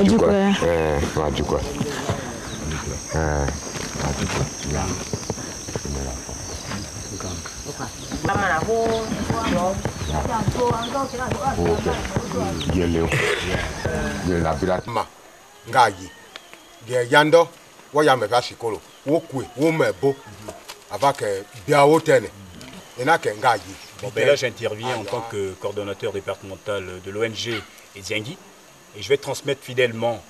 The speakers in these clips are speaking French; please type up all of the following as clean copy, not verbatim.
Là, j'interviens en tant que coordonnateur départemental de l'ONG Edziangi et je vais transmettre fidèlement,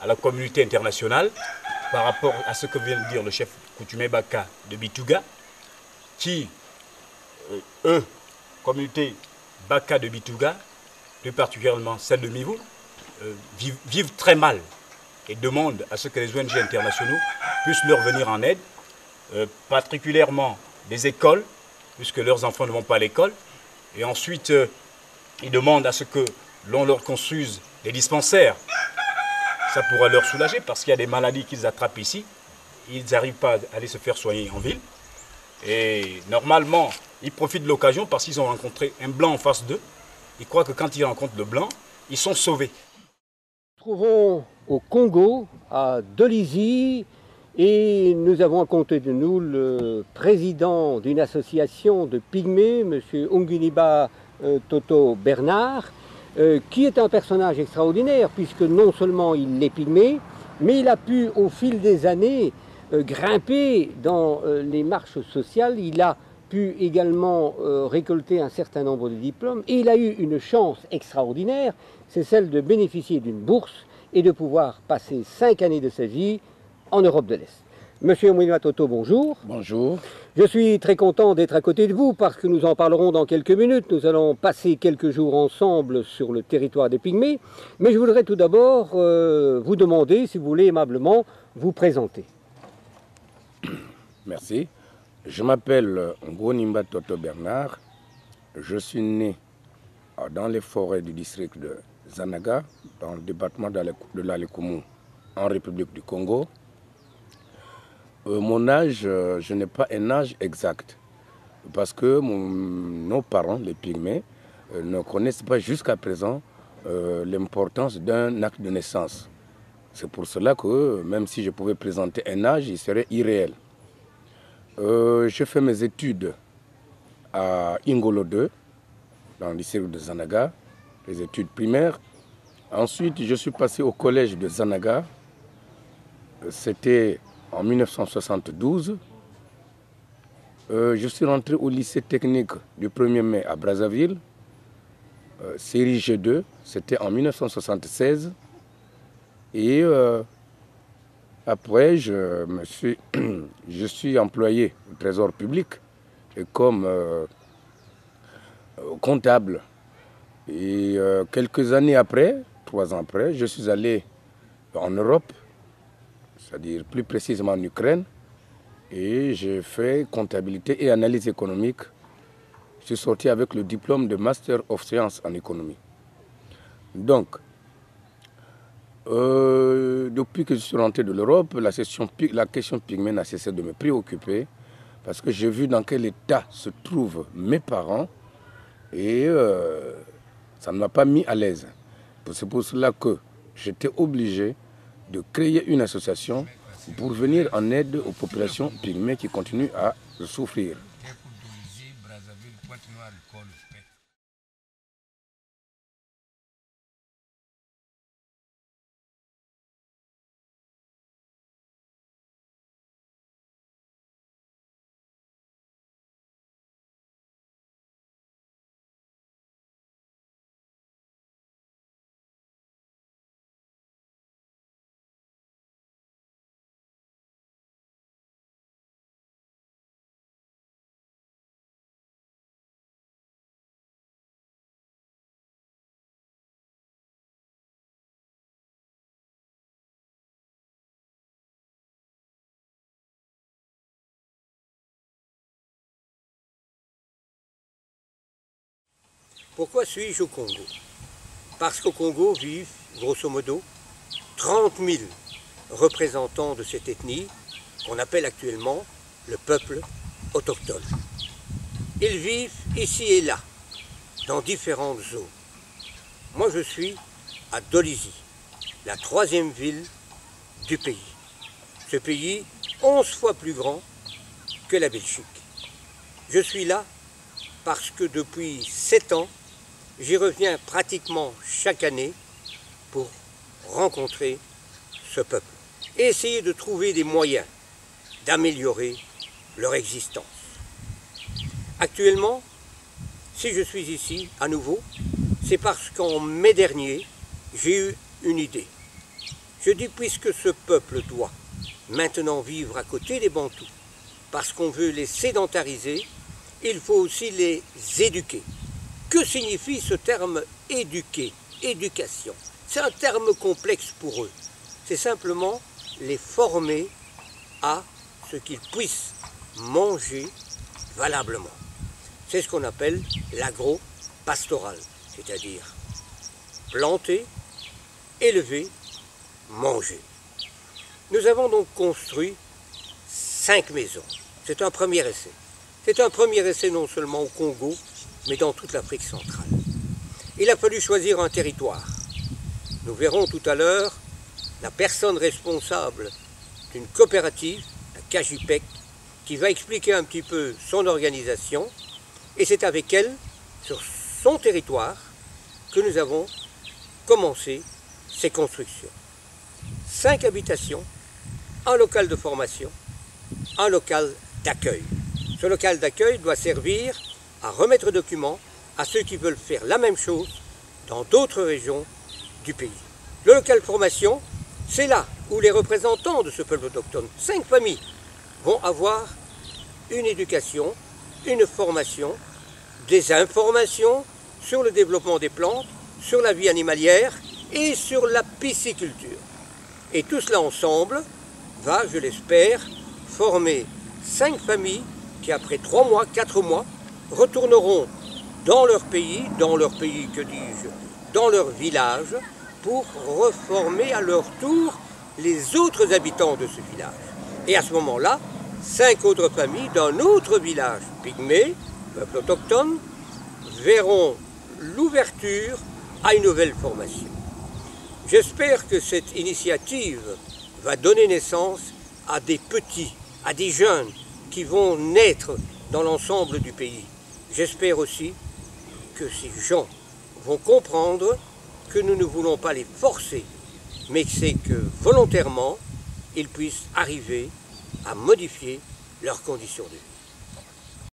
à la communauté internationale par rapport à ce que vient de dire le chef coutumier Baka de Bituga, qui, communauté Baka de Bituga, plus particulièrement celle de Mivou, vivent très mal et demandent à ce que les ONG internationaux puissent leur venir en aide, particulièrement des écoles, puisque leurs enfants ne vont pas à l'école. Et ensuite, ils demandent à ce que l'on leur construise des dispensaires. Ça pourra leur soulager parce qu'il y a des maladies qu'ils attrapent ici. Ils n'arrivent pas à aller se faire soigner en ville. Et normalement, ils profitent de l'occasion parce qu'ils ont rencontré un blanc en face d'eux. Ils croient que quand ils rencontrent le blanc, ils sont sauvés. Nous nous trouvons au Congo, à Dolisie, et nous avons à côté de nous le président d'une association de pygmées, M. Unguniba Toto Bernard, qui est un personnage extraordinaire, puisque non seulement il est pygmée, mais il a pu, au fil des années, grimper dans les marches sociales. Il a pu également récolter un certain nombre de diplômes, et il a eu une chance extraordinaire, c'est celle de bénéficier d'une bourse et de pouvoir passer 5 années de sa vie en Europe de l'Est. Monsieur Unguniba Toto, bonjour. Bonjour. Je suis très content d'être à côté de vous parce que nous en parlerons dans quelques minutes. Nous allons passer quelques jours ensemble sur le territoire des Pygmées. Mais je voudrais tout d'abord vous demander, si vous voulez aimablement, vous présenter. Merci. Je m'appelle Unguniba Toto Bernard. Je suis né dans les forêts du district de Zanaga, dans le département de l'Alekumu, en République du Congo. Mon âge, je n'ai pas un âge exact, parce que nos parents, les Pygmées, ne connaissent pas jusqu'à présent l'importance d'un acte de naissance. C'est pour cela que, même si je pouvais présenter un âge, il serait irréel. J'ai fait mes études à Ingolo 2, dans le district de Zanaga, les études primaires. Ensuite, je suis passé au collège de Zanaga. C'était en 1972. Je suis rentré au lycée technique du 1er mai à Brazzaville, série G2, c'était en 1976. Et après, je suis employé au Trésor public et comme comptable. Et quelques années après, 3 ans après, je suis allé en Europe, c'est-à-dire plus précisément en Ukraine, et j'ai fait comptabilité et analyse économique. Je suis sorti avec le diplôme de Master of Science en économie. Donc, depuis que je suis rentré de l'Europe, la question pygmée n'a cessé de me préoccuper parce que j'ai vu dans quel état se trouvent mes parents et ça ne m'a pas mis à l'aise. C'est pour cela que j'étais obligé de créer une association pour venir en aide aux populations pygmées qui continuent à souffrir. Pourquoi suis-je au Congo? Parce qu'au Congo vivent, grosso modo, 30 000 représentants de cette ethnie qu'on appelle actuellement le peuple autochtone. Ils vivent ici et là, dans différentes zones. Moi, je suis à Dolisie, la 3e ville du pays. Ce pays, 11 fois plus grand que la Belgique. Je suis là parce que depuis 7 ans, j'y reviens pratiquement chaque année pour rencontrer ce peuple et essayer de trouver des moyens d'améliorer leur existence. Actuellement, si je suis ici à nouveau, c'est parce qu'en mai dernier, j'ai eu une idée. Je dis puisque ce peuple doit maintenant vivre à côté des Bantous, parce qu'on veut les sédentariser, il faut aussi les éduquer. Que signifie ce terme éduquer, éducation? C'est un terme complexe pour eux. C'est simplement les former à ce qu'ils puissent manger valablement. C'est ce qu'on appelle l'agro-pastoral, c'est-à-dire planter, élever, manger. Nous avons donc construit 5 maisons. C'est un premier essai. C'est un premier essai non seulement au Congo, mais dans toute l'Afrique centrale. Il a fallu choisir un territoire. Nous verrons tout à l'heure la personne responsable d'une coopérative, la CAGIPEC, qui va expliquer un petit peu son organisation. Et c'est avec elle, sur son territoire, que nous avons commencé ces constructions. 5 habitations, un local de formation, un local d'accueil. Ce local d'accueil doit servir à remettre documents à ceux qui veulent faire la même chose dans d'autres régions du pays. Le local formation, c'est là où les représentants de ce peuple autochtone, 5 familles, vont avoir une éducation, une formation, des informations sur le développement des plantes, sur la vie animalière et sur la pisciculture. Et tout cela ensemble va, je l'espère, former 5 familles qui, après 3 mois, 4 mois, retourneront dans leur pays, que dis-je, dans leur village, pour reformer à leur tour les autres habitants de ce village. Et à ce moment-là, 5 autres familles d'un autre village pygmée, peuple autochtone, verront l'ouverture à une nouvelle formation. J'espère que cette initiative va donner naissance à des petits, à des jeunes qui vont naître dans l'ensemble du pays. J'espère aussi que ces gens vont comprendre que nous ne voulons pas les forcer, mais c'est que volontairement, ils puissent arriver à modifier leurs conditions de vie.